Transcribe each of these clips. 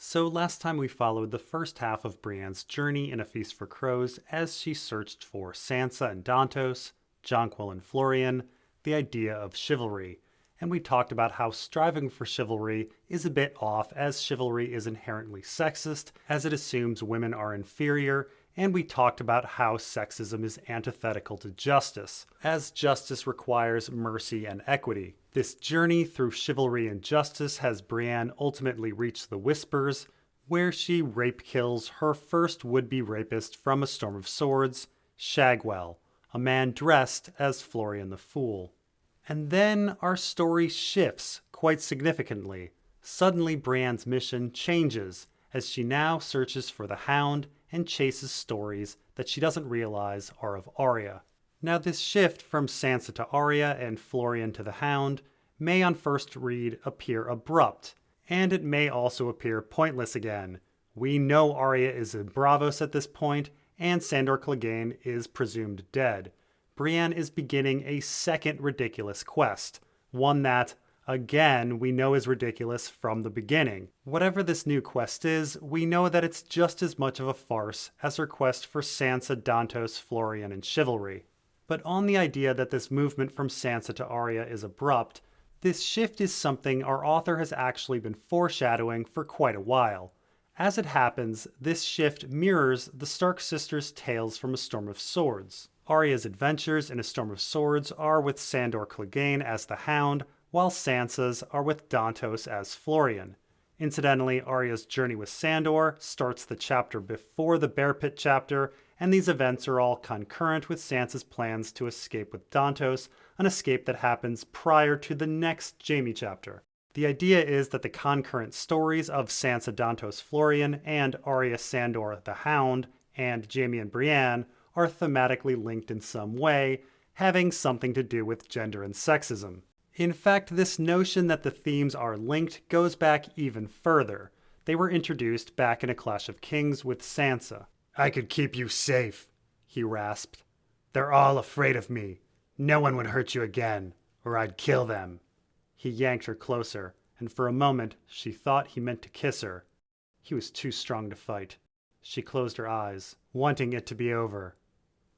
So last time we followed the first half of Brienne's journey in A Feast for Crows as she searched for Sansa and Dantos, Jonquil and Florian, the idea of chivalry, and we talked about how striving for chivalry is a bit off as chivalry is inherently sexist as it assumes women are inferior, and we talked about how sexism is antithetical to justice, as justice requires mercy and equity. This journey through chivalry and justice has Brienne ultimately reached the Whispers, where she rape kills her first would-be rapist from A Storm of Swords, Shagwell, a man dressed as Florian the Fool. And then our story shifts quite significantly. Suddenly Brienne's mission changes as she now searches for the Hound and chases stories that she doesn't realize are of Arya. Now this shift from Sansa to Arya and Florian to the Hound may on first read appear abrupt, and it may also appear pointless again. We know Arya is in Braavos at this point, and Sandor Clegane is presumed dead. Brienne is beginning a second ridiculous quest, one that, again, we know is ridiculous from the beginning. Whatever this new quest is, we know that it's just as much of a farce as her quest for Sansa, Dantos, Florian, and chivalry. But on the idea that this movement from Sansa to Arya is abrupt, this shift is something our author has actually been foreshadowing for quite a while. As it happens, this shift mirrors the Stark sisters' tales from A Storm of Swords. Arya's adventures in A Storm of Swords are with Sandor Clegane as the Hound, while Sansa's are with Dantos as Florian. Incidentally, Arya's journey with Sandor starts the chapter before the Bear Pit chapter, and these events are all concurrent with Sansa's plans to escape with Dantos, an escape that happens prior to the next Jaime chapter. The idea is that the concurrent stories of Sansa, Dantos, Florian, and Arya, Sandor, the Hound, and Jaime and Brienne are thematically linked in some way, having something to do with gender and sexism. In fact, this notion that the themes are linked goes back even further. They were introduced back in A Clash of Kings with Sansa. "I could keep you safe," he rasped. "They're all afraid of me. No one would hurt you again, or I'd kill them." He yanked her closer, and for a moment she thought he meant to kiss her. He was too strong to fight. She closed her eyes, wanting it to be over.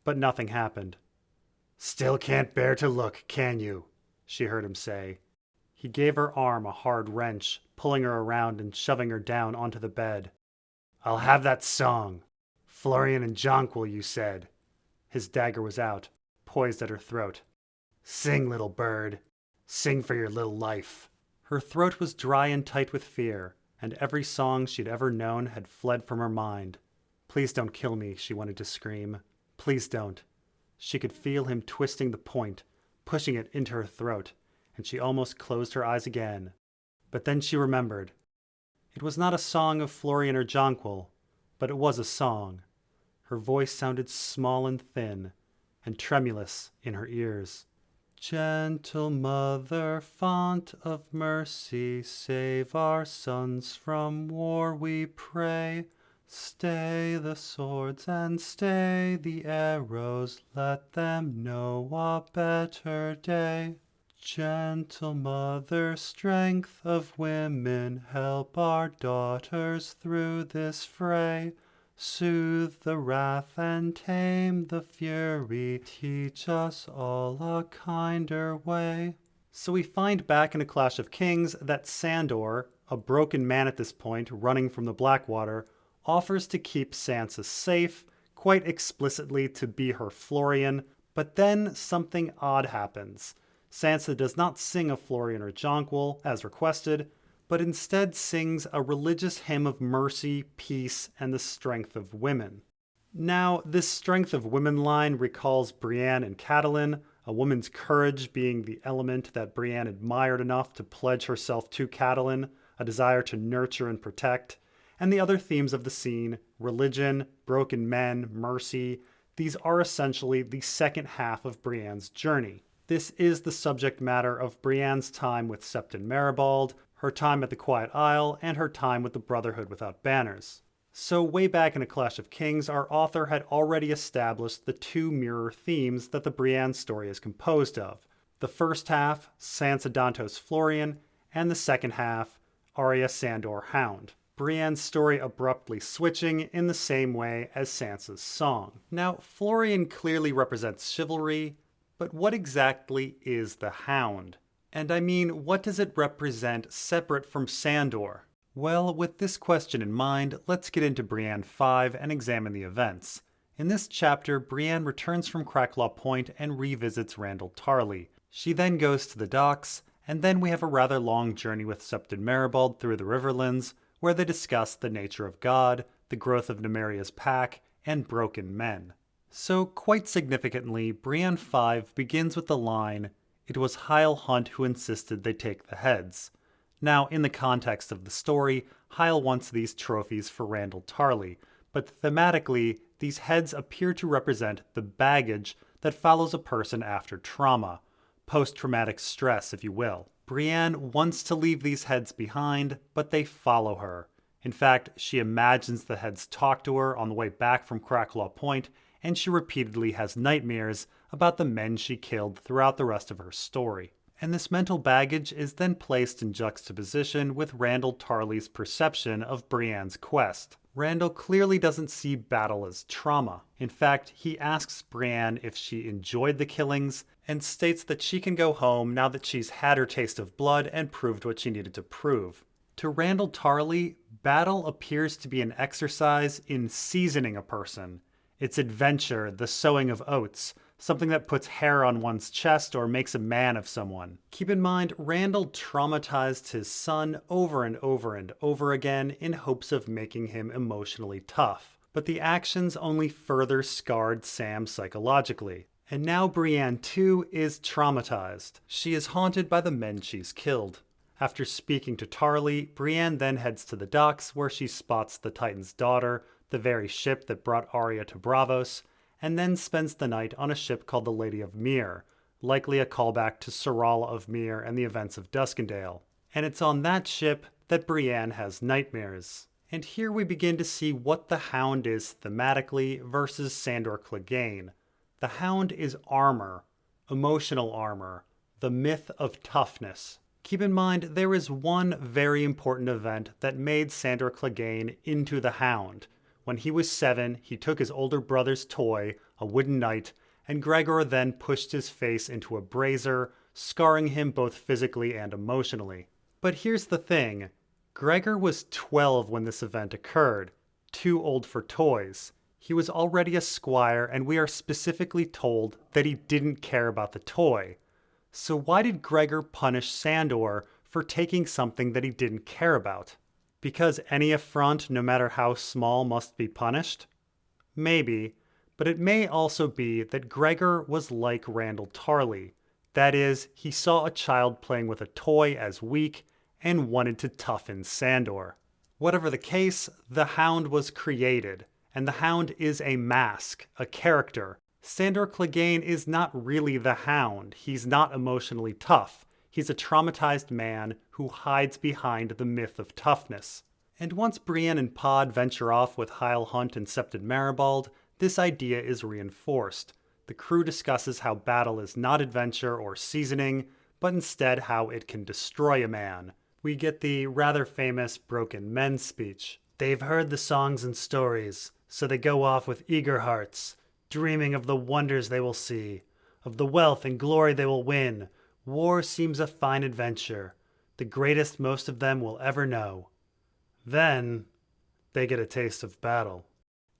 But nothing happened. "Still can't bear to look, can you?" she heard him say. He gave her arm a hard wrench, pulling her around and shoving her down onto the bed. "I'll have that song. Florian and Jonquil, you said." His dagger was out, poised at her throat. "Sing, little bird. Sing for your little life." Her throat was dry and tight with fear, and every song she'd ever known had fled from her mind. "Please don't kill me," she wanted to scream. "Please don't." She could feel him twisting the point, pushing it into her throat, and she almost closed her eyes again. But then she remembered. It was not a song of Florian or Jonquil, but it was a song. Her voice sounded small and thin, and tremulous in her ears. "Gentle mother, font of mercy, save our sons from war, we pray. Stay the swords and stay the arrows, let them know a better day. Gentle mother, strength of women, help our daughters through this fray. Soothe the wrath and tame the fury, teach us all a kinder way." So we find back in A Clash of Kings that Sandor, a broken man at this point running from the Blackwater, offers to keep Sansa safe, quite explicitly to be her Florian, but then something odd happens. Sansa does not sing a Florian or Jonquil, as requested, but instead sings a religious hymn of mercy, peace, and the strength of women. Now, this strength of women line recalls Brienne and Catelyn, a woman's courage being the element that Brienne admired enough to pledge herself to Catelyn, a desire to nurture and protect, and the other themes of the scene, religion, broken men, mercy, these are essentially the second half of Brienne's journey. This is the subject matter of Brienne's time with Septon Maribald, her time at the Quiet Isle, and her time with the Brotherhood Without Banners. So way back in A Clash of Kings, our author had already established the two mirror themes that the Brienne story is composed of. The first half, Sansa Dantos Florian, and the second half, Arya Sandor Hound. Brienne's story abruptly switching in the same way as Sansa's song. Now, Florian clearly represents chivalry, but what exactly is the Hound? And I mean, what does it represent separate from Sandor? Well, with this question in mind, let's get into Brienne 5 and examine the events. In this chapter, Brienne returns from Cracklaw Point and revisits Randall Tarley. She then goes to the docks, and then we have a rather long journey with Septon Maribald through the Riverlands, where they discuss the nature of God, the growth of Nymeria's pack, and broken men. So, quite significantly, Brienne 5 begins with the line, "It was Hyle Hunt who insisted they take the heads." Now, in the context of the story, Hyle wants these trophies for Randall Tarley, but thematically, these heads appear to represent the baggage that follows a person after trauma, post-traumatic stress, if you will. Brienne wants to leave these heads behind, but they follow her. In fact, she imagines the heads talk to her on the way back from Cracklaw Point, and she repeatedly has nightmares about the men she killed throughout the rest of her story. And this mental baggage is then placed in juxtaposition with Randall Tarley's perception of Brienne's quest. Randall clearly doesn't see battle as trauma. In fact, he asks Brienne if she enjoyed the killings and states that she can go home now that she's had her taste of blood and proved what she needed to prove. To Randall Tarley, battle appears to be an exercise in seasoning a person. It's adventure, the sowing of oats, something that puts hair on one's chest or makes a man of someone. Keep in mind, Randall traumatized his son over and over and over again in hopes of making him emotionally tough. But the actions only further scarred Sam psychologically. And now Brienne too is traumatized. She is haunted by the men she's killed. After speaking to Tarley, Brienne then heads to the docks where she spots the Titan's daughter, the very ship that brought Arya to Braavos, and then spends the night on a ship called the Lady of Myr, likely a callback to Sarala of Myr and the events of Duskendale. And it's on that ship that Brienne has nightmares. And here we begin to see what the Hound is thematically versus Sandor Clegane. The Hound is armor, emotional armor, the myth of toughness. Keep in mind, there is one very important event that made Sandor Clegane into the Hound. When he was 7, he took his older brother's toy, a wooden knight, and Gregor then pushed his face into a brazier, scarring him both physically and emotionally. But here's the thing, Gregor was 12 when this event occurred, too old for toys. He was already a squire, and we are specifically told that he didn't care about the toy. So why did Gregor punish Sandor for taking something that he didn't care about? Because any affront, no matter how small, must be punished? Maybe, but it may also be that Gregor was like Randall Tarley. That is, he saw a child playing with a toy as weak and wanted to toughen Sandor. Whatever the case, the Hound was created, and the Hound is a mask, a character. Sandor Clegane is not really the Hound. He's not emotionally tough. He's a traumatized man who hides behind the myth of toughness. And once Brienne and Pod venture off with Hyle Hunt and Septon Maribald, this idea is reinforced. The crew discusses how battle is not adventure or seasoning, but instead how it can destroy a man. We get the rather famous Broken Men speech. They've heard the songs and stories, so they go off with eager hearts, dreaming of the wonders they will see, of the wealth and glory they will win. War seems a fine adventure, the greatest most of them will ever know. Then, they get a taste of battle.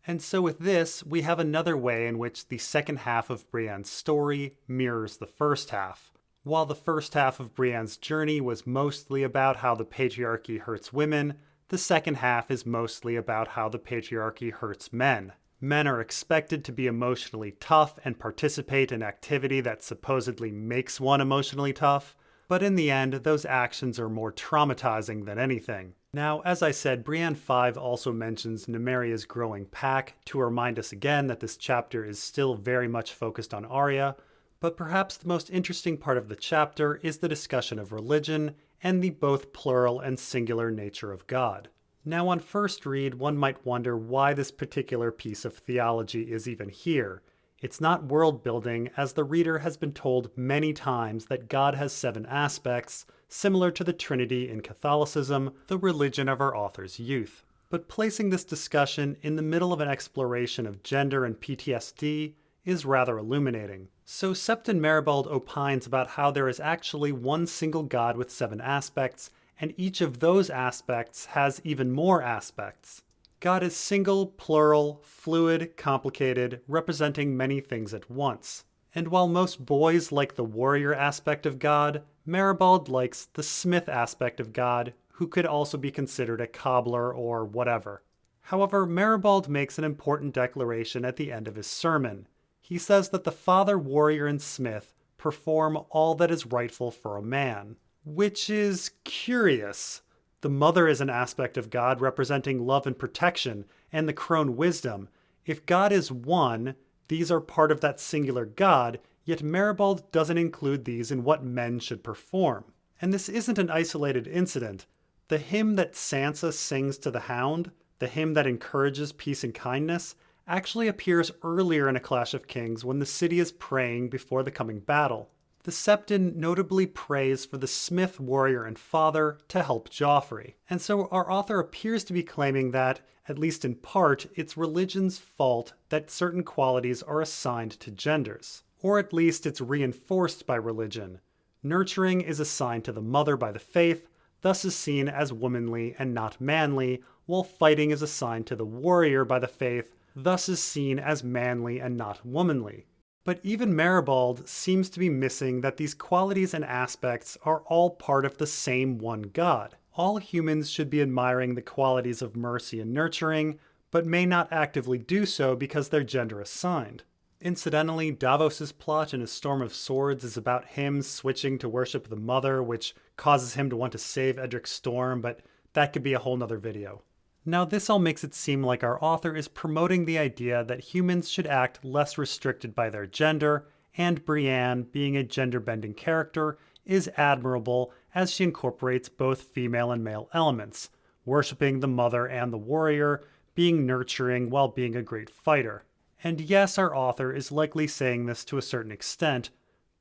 And so with this, we have another way in which the second half of Brienne's story mirrors the first half. While the first half of Brienne's journey was mostly about how the patriarchy hurts women, the second half is mostly about how the patriarchy hurts men. Men are expected to be emotionally tough and participate in activity that supposedly makes one emotionally tough, but in the end, those actions are more traumatizing than anything. Now, as I said, Brienne 5 also mentions Nymeria's growing pack to remind us again that this chapter is still very much focused on Arya, But perhaps the most interesting part of the chapter is the discussion of religion and the both plural and singular nature of God. Now, on first read, one might wonder why this particular piece of theology is even here. It's not world building, as the reader has been told many times that God has 7 aspects, similar to the Trinity in Catholicism, the religion of our author's youth. But placing this discussion in the middle of an exploration of gender and PTSD is rather illuminating. So Septon Maribald opines about how there is actually one single God with 7 aspects, and each of those aspects has even more aspects. God is single, plural, fluid, complicated, representing many things at once. And while most boys like the warrior aspect of God, Maribald likes the smith aspect of God, who could also be considered a cobbler or whatever. However, Maribald makes an important declaration at the end of his sermon. He says that the father, warrior, and smith perform all that is rightful for a man, which is curious. The mother is an aspect of God representing love and protection, and the crone wisdom. If God is one, these are part of that singular God, yet Maribald doesn't include these in what men should perform. And this isn't an isolated incident. The hymn that Sansa sings to the Hound, the hymn that encourages peace and kindness, actually appears earlier in A Clash of Kings when the city is praying before the coming battle. The Septon notably prays for the smith, warrior, and father to help Joffrey. And so our author appears to be claiming that, at least in part, it's religion's fault that certain qualities are assigned to genders. Or at least it's reinforced by religion. Nurturing is assigned to the mother by the faith, thus is seen as womanly and not manly, while fighting is assigned to the warrior by the faith, thus is seen as manly and not womanly. But even Maribald seems to be missing that these qualities and aspects are all part of the same one God. All humans should be admiring the qualities of mercy and nurturing, but may not actively do so because they're gender assigned. Incidentally, Davos's plot in A Storm of Swords is about him switching to worship the mother, which causes him to want to save Edric Storm, but that could be a whole nother video. Now, this all makes it seem like our author is promoting the idea that humans should act less restricted by their gender, and Brienne, being a gender-bending character, is admirable as she incorporates both female and male elements, worshipping the mother and the warrior, being nurturing while being a great fighter. And yes, our author is likely saying this to a certain extent,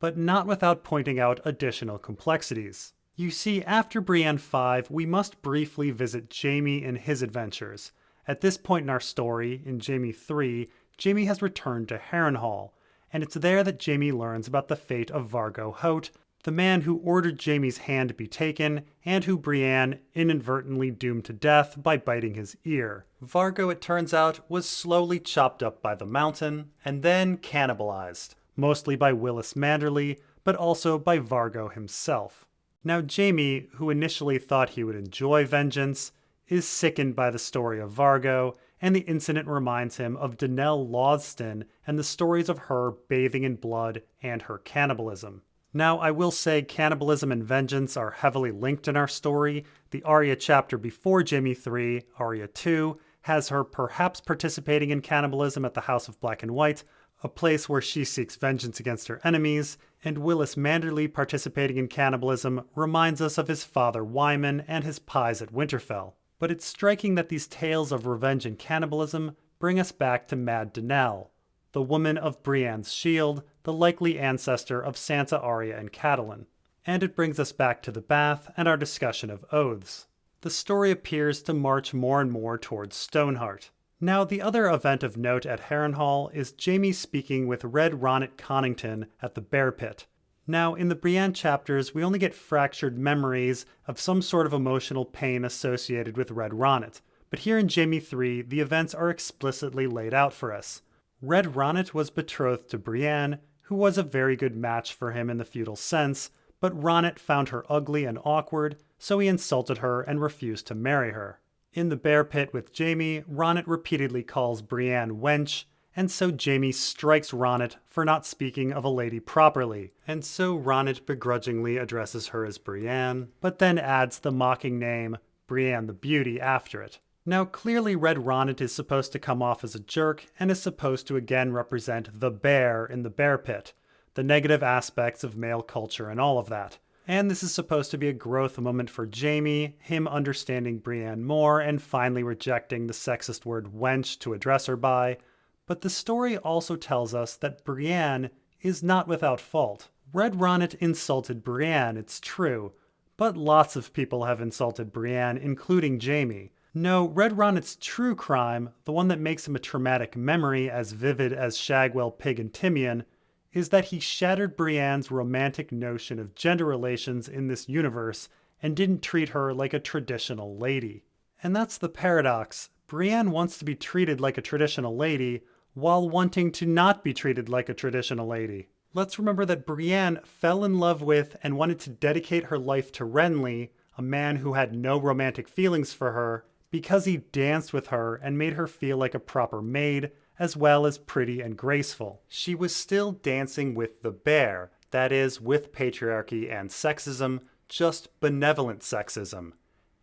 but not without pointing out additional complexities. You see, after Brienne 5, we must briefly visit Jaime in his adventures. At this point in our story, in Jaime 3, Jaime has returned to Harrenhal, and it's there that Jaime learns about the fate of Vargo Hoat, the man who ordered Jaime's hand be taken, and who Brienne inadvertently doomed to death by biting his ear. Vargo, it turns out, was slowly chopped up by the mountain, and then cannibalized, mostly by Willis Manderly, but also by Vargo himself. Now Jaime, who initially thought he would enjoy vengeance, is sickened by the story of Vargo, and the incident reminds him of Danelle Lawston and the stories of her bathing in blood and her cannibalism. Now, I will say cannibalism and vengeance are heavily linked in our story. The Arya chapter before Jaime 3, Arya 2, has her perhaps participating in cannibalism at the House of Black and White, a place where she seeks vengeance against her enemies, and Willis Manderly participating in cannibalism reminds us of his father Wyman and his pies at Winterfell. But it's striking that these tales of revenge and cannibalism bring us back to Mad Danelle, the woman of Brienne's shield, the likely ancestor of Sansa, Arya, and Catelyn. And it brings us back to the bath and our discussion of oaths. The story appears to march more and more towards Stoneheart. Now, the other event of note at Harrenhal is Jaime speaking with Red Ronnet Connington at the Bear Pit. Now, in the Brienne chapters, we only get fractured memories of some sort of emotional pain associated with Red Ronnet, but here in Jaime 3, the events are explicitly laid out for us. Red Ronnet was betrothed to Brienne, who was a very good match for him in the feudal sense, but Ronnet found her ugly and awkward, so he insulted her and refused to marry her. In the Bear Pit with Jaime, Ronnet repeatedly calls Brienne wench, and so Jaime strikes Ronnet for not speaking of a lady properly, and so Ronnet begrudgingly addresses her as Brienne, but then adds the mocking name Brienne the Beauty after it. Now clearly Red Ronnet is supposed to come off as a jerk, and is supposed to again represent the bear in the Bear Pit. the negative aspects of male culture and all of that. And this is supposed to be a growth moment for Jaime, him understanding Brienne more and finally rejecting the sexist word wench to address her by. But the story also tells us that Brienne is not without fault. Red Ronnet insulted Brienne, it's true, but lots of people have insulted Brienne, including Jaime. No, Red Ronnet's true crime, the one that makes him a traumatic memory as vivid as Shagwell, Pig, and Timian, is that he shattered Brienne's romantic notion of gender relations in this universe and didn't treat her like a traditional lady. And that's the paradox. Brienne wants to be treated like a traditional lady while wanting to not be treated like a traditional lady. Let's remember that Brienne fell in love with and wanted to dedicate her life to Renly, a man who had no romantic feelings for her, because he danced with her and made her feel like a proper maid, as well as pretty and graceful. She was still dancing with the bear, that is, with patriarchy and sexism, just benevolent sexism.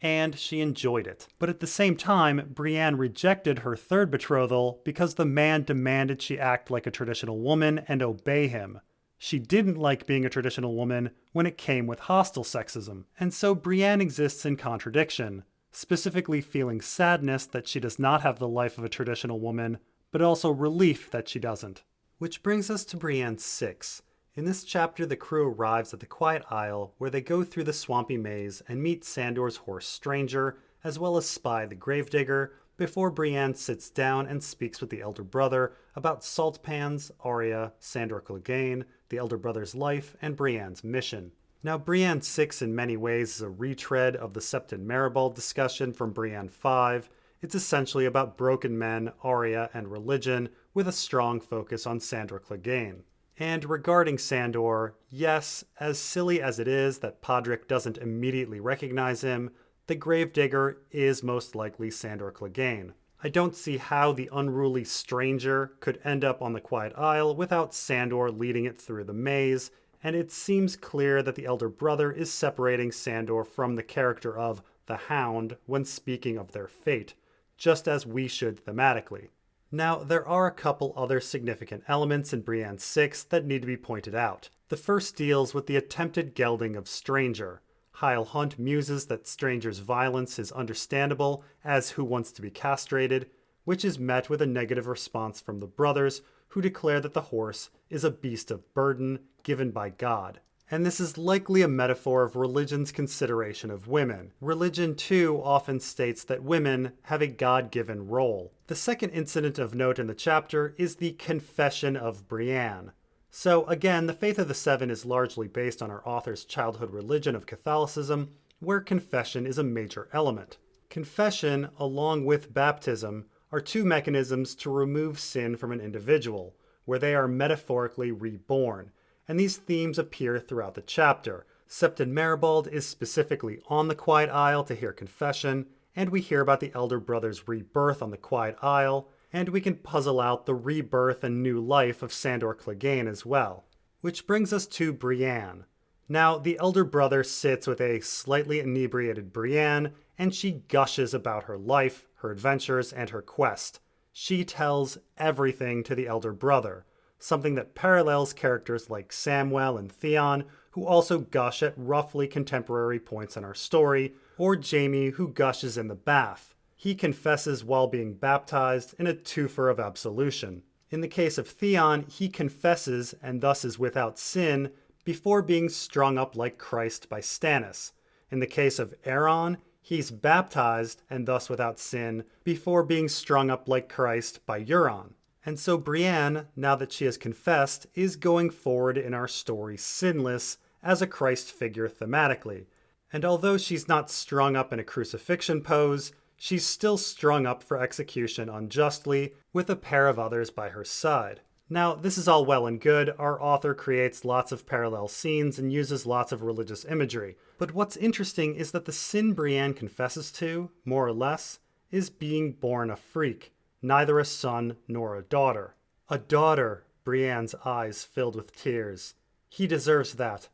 And she enjoyed it. But at the same time, Brienne rejected her third betrothal because the man demanded she act like a traditional woman and obey him. She didn't like being a traditional woman when it came with hostile sexism. And so Brienne exists in contradiction, specifically feeling sadness that she does not have the life of a traditional woman, but also relief that she doesn't. Which brings us to Brienne 6. In this chapter, the crew arrives at the Quiet Isle, where they go through the swampy maze and meet Sandor's horse Stranger, as well as Spy the Gravedigger, before Brienne sits down and speaks with the elder brother about salt pans, Arya, Sandor Clegane, the elder brother's life, and Brienne's mission. Now, Brienne 6 in many ways is a retread of the Septon Maribald discussion from Brienne 5. It's essentially about broken men, Arya, and religion, with a strong focus on Sandor Clegane. And regarding Sandor, yes, as silly as it is that Podrick doesn't immediately recognize him, the Gravedigger is most likely Sandor Clegane. I don't see how the unruly Stranger could end up on the Quiet Isle without Sandor leading it through the maze, and it seems clear that the elder brother is separating Sandor from the character of the Hound when speaking of their fate, just as we should thematically. Now, there are a couple other significant elements in Brienne 6 that need to be pointed out. The first deals with the attempted gelding of Stranger. Hyle Hunt muses that Stranger's violence is understandable as who wants to be castrated, which is met with a negative response from the brothers, who declare that the horse is a beast of burden given by God. And this is likely a metaphor of religion's consideration of women. Religion, too, often states that women have a God-given role. The second incident of note in the chapter is the confession of Brienne. So again, the Faith of the Seven is largely based on our author's childhood religion of Catholicism, where confession is a major element. Confession, along with baptism, are two mechanisms to remove sin from an individual, where they are metaphorically reborn. And these themes appear throughout the chapter. Septon Maribald is specifically on the Quiet Isle to hear confession, and we hear about the elder brother's rebirth on the Quiet Isle, and we can puzzle out the rebirth and new life of Sandor Clegane as well. Which brings us to Brienne. Now, the elder brother sits with a slightly inebriated Brienne, and she gushes about her life, her adventures, and her quest. She tells everything to the elder brother, something that parallels characters like Samwell and Theon, who also gush at roughly contemporary points in our story, or Jaime, who gushes in the bath. He confesses while being baptized in a twofer of absolution. In the case of Theon, he confesses, and thus is without sin, before being strung up like Christ by Stannis. In the case of Aeron, he's baptized, and thus without sin, before being strung up like Christ by Euron. And so Brienne, now that she has confessed, is going forward in our story sinless as a Christ figure thematically. And although she's not strung up in a crucifixion pose, she's still strung up for execution unjustly, with a pair of others by her side. Now, this is all well and good. Our author creates lots of parallel scenes and uses lots of religious imagery. But what's interesting is that the sin Brienne confesses to, more or less, is being born a freak. Neither a son nor a daughter. A daughter, Brienne's eyes filled with tears. He deserves that.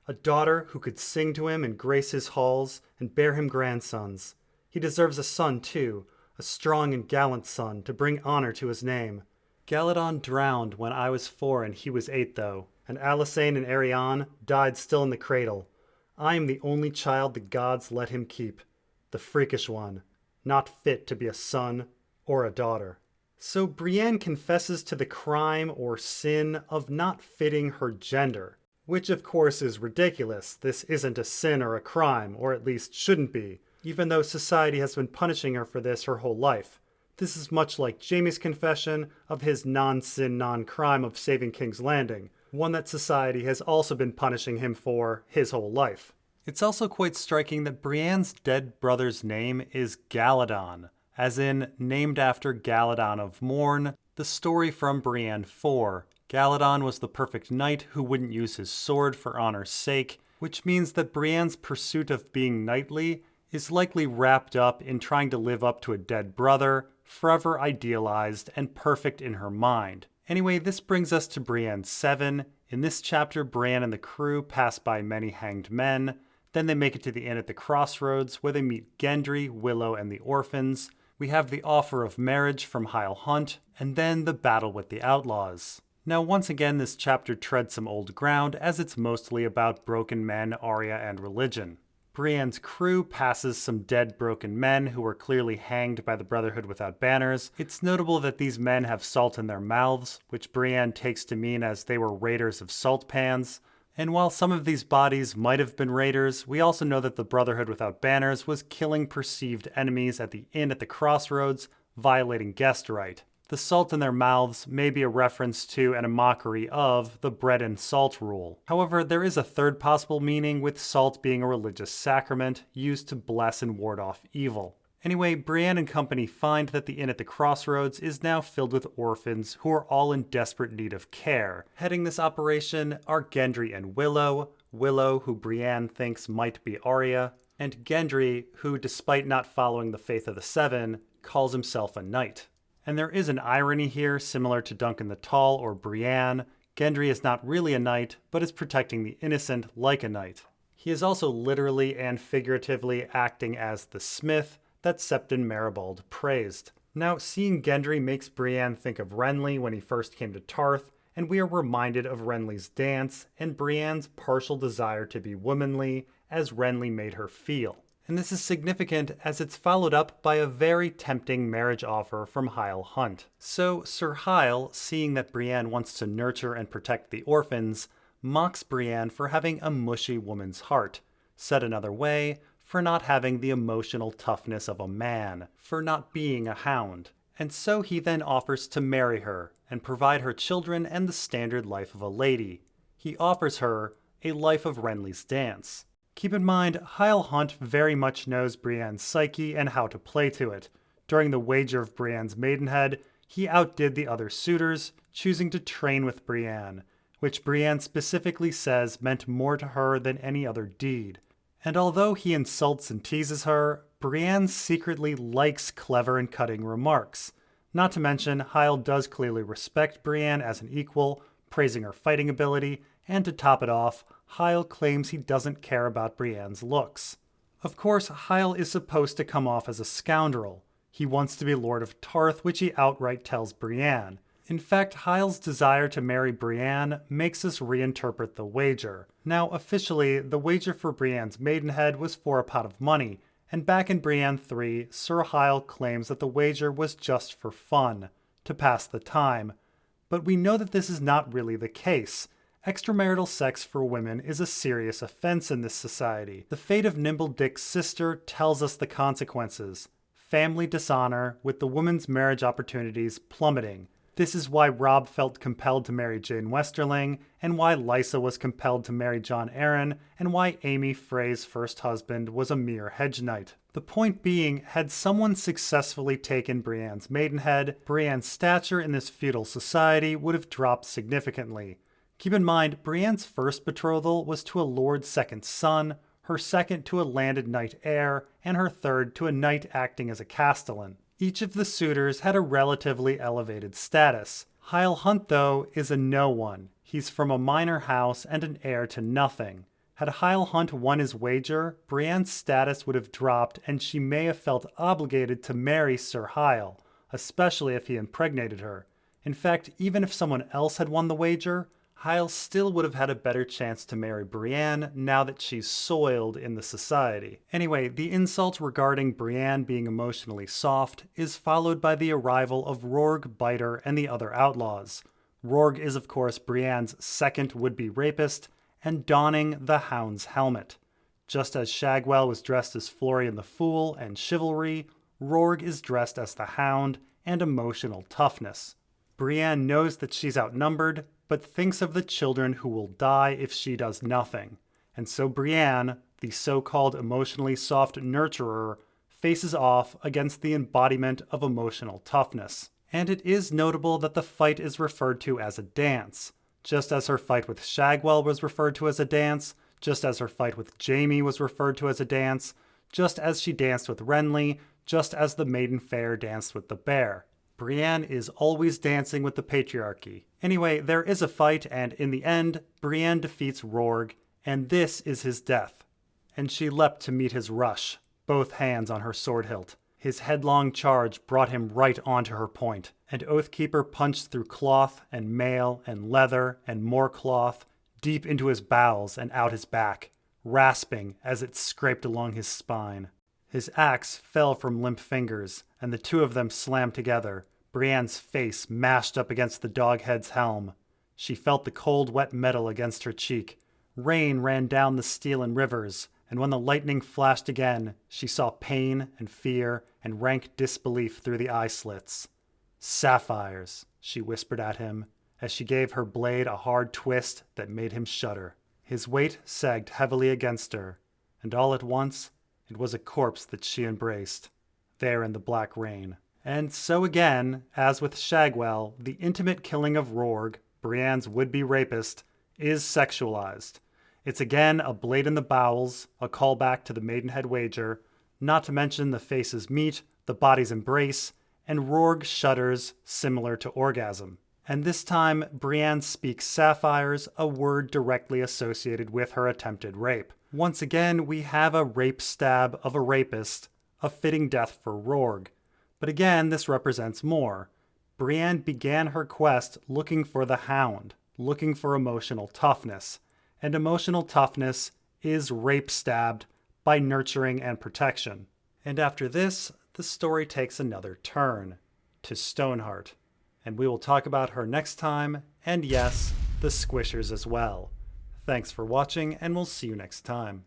A daughter who could sing to him and grace his halls and bear him grandsons. He deserves a son, too, a strong and gallant son to bring honor to his name. Galadon drowned when I was 4 and he was 8, though. and Alisane and Ariane died still in the cradle. I am the only child the gods let him keep, the freakish one, not fit to be a son or a daughter. So Brienne confesses to the crime or sin of not fitting her gender, which of course is ridiculous. This isn't a sin or a crime, or at least shouldn't be, even though society has been punishing her for this her whole life. This is much like Jaime's confession of his non-sin, non-crime of saving King's Landing, one that society has also been punishing him for his whole life. It's also quite striking that Brienne's dead brother's name is Galadon, as in named after Galadon of Morn, the story from Brienne 4. Galadon was the perfect knight who wouldn't use his sword for honor's sake, which means that Brienne's pursuit of being knightly is likely wrapped up in trying to live up to a dead brother, forever idealized and perfect in her mind. Anyway, this brings us to Brienne 7. In this chapter, Brienne and the crew pass by many hanged men. Then they make it to the inn at the crossroads, where they meet Gendry, Willow, and the orphans. We have the offer of marriage from Hyle Hunt, and then the battle with the outlaws. Now, once again, this chapter treads some old ground, as it's mostly about broken men, Arya, and religion. Brienne's crew passes some dead broken men who were clearly hanged by the Brotherhood without banners. It's notable that these men have salt in their mouths, which Brienne takes to mean as they were raiders of salt pans. And while some of these bodies might have been raiders, we also know that the Brotherhood without banners was killing perceived enemies at the inn at the crossroads, violating guest right. The salt in their mouths may be a reference to and a mockery of the bread and salt rule. However, there is a third possible meaning, with salt being a religious sacrament used to bless and ward off evil. Anyway, Brienne and company find that the inn at the crossroads is now filled with orphans who are all in desperate need of care. Heading this operation are Gendry and Willow. Willow, who Brienne thinks might be Arya, and Gendry, who, despite not following the faith of the Seven, calls himself a knight. And there is an irony here, similar to Duncan the Tall or Brienne. Gendry is not really a knight, but is protecting the innocent like a knight. He is also literally and figuratively acting as the smith that Septon Maribald praised. Now, seeing Gendry makes Brienne think of Renly when he first came to Tarth, and we are reminded of Renly's dance and Brienne's partial desire to be womanly, as Renly made her feel. And this is significant as it's followed up by a very tempting marriage offer from Hyle Hunt. So Sir Hyle, seeing that Brienne wants to nurture and protect the orphans, mocks Brienne for having a mushy woman's heart. Said another way, for not having the emotional toughness of a man, for not being a hound. And so he then offers to marry her and provide her children and the standard life of a lady. He offers her a life of Renly's dance. Keep in mind, Hyle Hunt very much knows Brienne's psyche and how to play to it. During the wager of Brienne's maidenhead, he outdid the other suitors, choosing to train with Brienne, which Brienne specifically says meant more to her than any other deed. And although he insults and teases her, Brienne secretly likes clever and cutting remarks. Not to mention, Hyle does clearly respect Brienne as an equal, praising her fighting ability, and to top it off, Hyle claims he doesn't care about Brienne's looks. Of course, Hyle is supposed to come off as a scoundrel. He wants to be Lord of Tarth, which he outright tells Brienne. In fact, Hyle's desire to marry Brienne makes us reinterpret the wager. Now, officially, the wager for Brienne's maidenhead was for a pot of money, and back in Brienne 3, Sir Hyle claims that the wager was just for fun, to pass the time. But we know that this is not really the case. Extramarital sex for women is a serious offense in this society. The fate of Nimble Dick's sister tells us the consequences. Family dishonor, with the woman's marriage opportunities plummeting. This is why Robb felt compelled to marry Jane Westerling, and why Lysa was compelled to marry Jon Arryn, and why Amy Frey's first husband was a mere hedge knight. The point being, had someone successfully taken Brienne's maidenhead, Brienne's stature in this feudal society would have dropped significantly. Keep in mind, Brienne's first betrothal was to a lord's second son, her second to a landed knight heir, and her third to a knight acting as a castellan. Each of the suitors had a relatively elevated status. Hyle Hunt, though, is a no one. He's from a minor house and an heir to nothing. Had Hyle Hunt won his wager, Brienne's status would have dropped and she may have felt obligated to marry Sir Hyle, especially if he impregnated her. In fact, even if someone else had won the wager, Hyle still would have had a better chance to marry Brienne now that she's soiled in the society. Anyway, the insult regarding Brienne being emotionally soft is followed by the arrival of Rorg, Biter, and the other outlaws. Rorg is of course Brienne's second would-be rapist, and donning the Hound's helmet. Just as Shagwell was dressed as Florian the Fool and chivalry, Rorg is dressed as the Hound and emotional toughness. Brienne knows that she's outnumbered, but thinks of the children who will die if she does nothing. And so Brienne, the so-called emotionally soft nurturer, faces off against the embodiment of emotional toughness. And it is notable that the fight is referred to as a dance. Just as her fight with Shagwell was referred to as a dance, just as her fight with Jaime was referred to as a dance, just as she danced with Renly, just as the Maiden Fair danced with the bear. Brienne is always dancing with the patriarchy. Anyway, there is a fight, and in the end, Brienne defeats Rorg, and this is his death. And she leapt to meet his rush, both hands on her sword hilt. His headlong charge brought him right onto her point, and Oathkeeper punched through cloth and mail and leather and more cloth, deep into his bowels and out his back, rasping as it scraped along his spine. His axe fell from limp fingers, and the two of them slammed together, Brienne's face mashed up against the doghead's helm. She felt the cold, wet metal against her cheek. Rain ran down the steel in rivers, and when the lightning flashed again, she saw pain and fear and rank disbelief through the eye slits. "Sapphires," she whispered at him, as she gave her blade a hard twist that made him shudder. His weight sagged heavily against her, and all at once, it was a corpse that she embraced, there in the black rain. And so again, as with Shagwell, the intimate killing of Rorg, Brienne's would-be rapist, is sexualized. It's again a blade in the bowels, a callback to the Maidenhead wager, not to mention the faces meet, the bodies embrace, and Rorg shudders similar to orgasm. And this time, Brienne speaks sapphires, a word directly associated with her attempted rape. Once again, we have a rape stab of a rapist, a fitting death for Rorg. But again, this represents more. Brienne began her quest looking for the Hound, looking for emotional toughness. And emotional toughness is rape stabbed by nurturing and protection. And after this, the story takes another turn, to Stoneheart. And we will talk about her next time, and yes, the Squishers as well. Thanks for watching, and we'll see you next time.